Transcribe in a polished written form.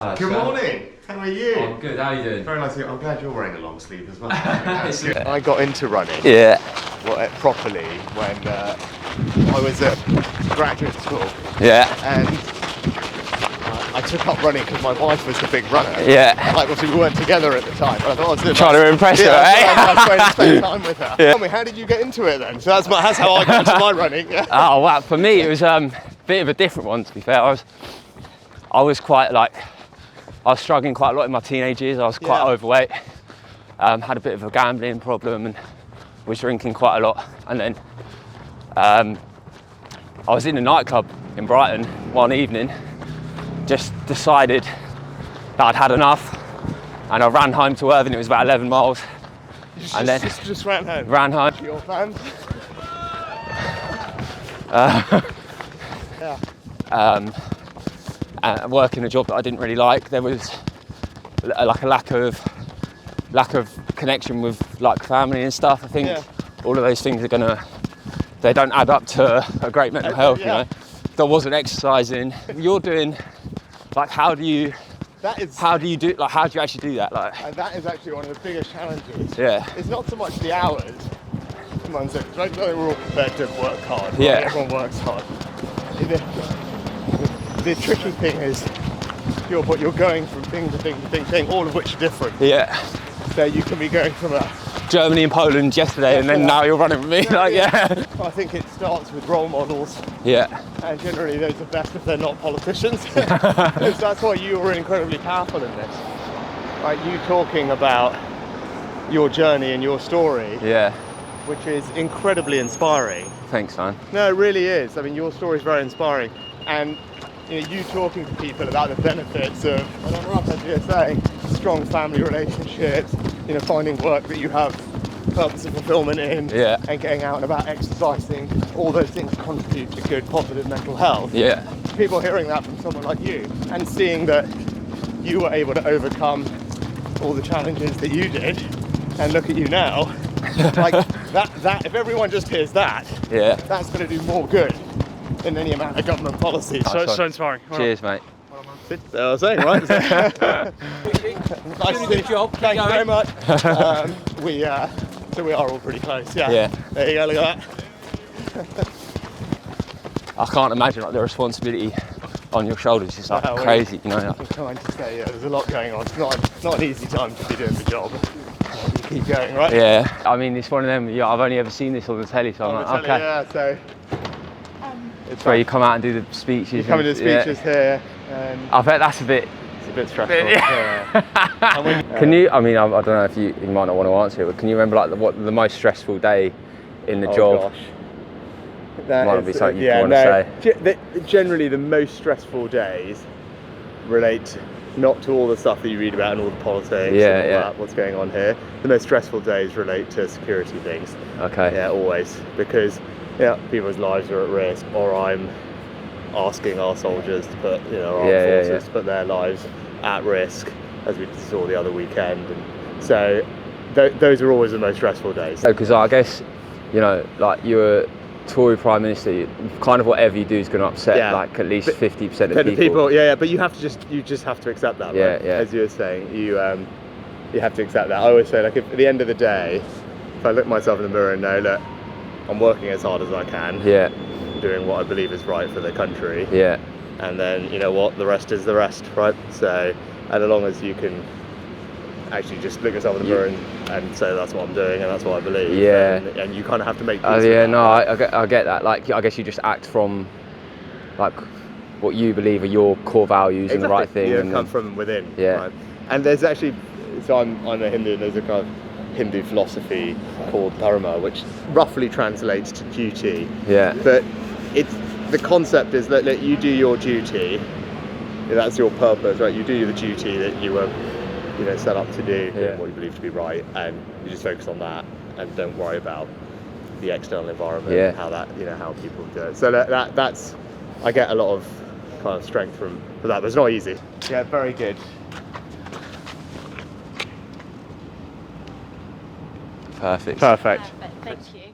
Good morning. How are you? I'm good. How are you doing? Very nice. I'm glad you're wearing a long sleeve as well. I got into running. Properly when I was at graduate school. Yeah. And I took up running because my wife was a big runner. Yeah. And obviously we weren't together at the time, but I thought I was trying to impress her, eh? Nice way to spend time with her. Yeah. Tell me, how did you get into it then? So that's how I got into my running. Yeah. Oh wow! For me, it was a bit of a different one. To be fair, I was quite like. I was struggling quite a lot in my teenage years. I was quite overweight, had a bit of a gambling problem and was drinking quite a lot. And then I was in a nightclub in Brighton one evening, just decided that I'd had enough and I ran home to Irvine. It was about 11 miles. And then just ran home? Ran home. Your plans? Working a job that I didn't really like. There was like a lack of connection with like family and stuff. I think all of those things they don't add up to a great mental health. You know, there wasn't exercising. You're doing like how do you actually do that? Like, and that is actually one of the biggest challenges. Yeah. It's not so much the hours. Right? We're all prepared to work hard. Right? Yeah. Everyone works hard. The tricky thing is you're going from thing to thing to thing, all of which are different. Yeah. So you can be going from Germany and Poland yesterday, and then now you're running with me. I think it starts with role models. Yeah. And generally those are best if they're not politicians. Because that's why you were incredibly powerful in this. Like you talking about your journey and your story. Yeah. Which is incredibly inspiring. Thanks, man. No, it really is. I mean, your story is very inspiring. And you talking to people about the benefits of, I don't know, as you're saying, strong family relationships, finding work that you have purpose and fulfillment in, and getting out and about exercising, all those things contribute to good, positive mental health. Yeah. People hearing that from someone like you and seeing that you were able to overcome all the challenges that you did, and look at you now, like that if everyone just hears that, that's going to do more good than any amount of government policy. So inspiring. Cheers, mate. That's what I was saying, right? Nice to see you. Job. Thank you very much. So we are all pretty close. Yeah. There you go. Look at that. I can't imagine like the responsibility on your shoulders is like crazy. I'm trying to say, there's a lot going on. It's not an easy time to be doing the job. You keep going, right? Yeah. I mean, it's one of them. I've only ever seen this on the telly, so I'm like, okay. Yeah. So. It's where you come out and do the speeches. You come and do the speeches here. I bet that's it's a bit stressful. Can you? I mean, I don't know if you might not want to answer it, but can you remember like what the most stressful day in the job? Gosh. That might be something you want to say. Generally, the most stressful days relate not to all the stuff that you read about and all the politics and all that, what's going on here. The most stressful days relate to security things. Okay. Yeah, always, because people's lives are at risk, or I'm asking our soldiers to put, our armed forces to put their lives at risk, as we saw the other weekend. And so those are always the most stressful days. Because I guess, like you're a Tory Prime Minister, kind of whatever you do is going to upset like at least 50% of people. But you have to you just have to accept that. Right? As you were saying, you have to accept that. I always say, like, if at the end of the day, if I look myself in the mirror and know, look, I'm working as hard as I can. Doing what I believe is right for the country. And then, the rest is the rest, right? So, and as long as you can actually just look yourself in the mirror and say that's what I'm doing and that's what I believe. And you kind of have to make peace with that. I get that. Like, I guess you just act from, like, what you believe are your core values and the right thing. And come from within. Right? And there's actually, so I'm a Hindu, and there's a kind of Hindu philosophy called dharma, which roughly translates to duty. But the concept is that you do your duty. That's your purpose, right? You do the duty that you were, set up to do, what you believe to be right, and you just focus on that and don't worry about the external environment and how that, how people do it. So that's, I get a lot of kind of strength from that, but it's not easy. Yeah, very good. Perfect. Perfect. Thank you.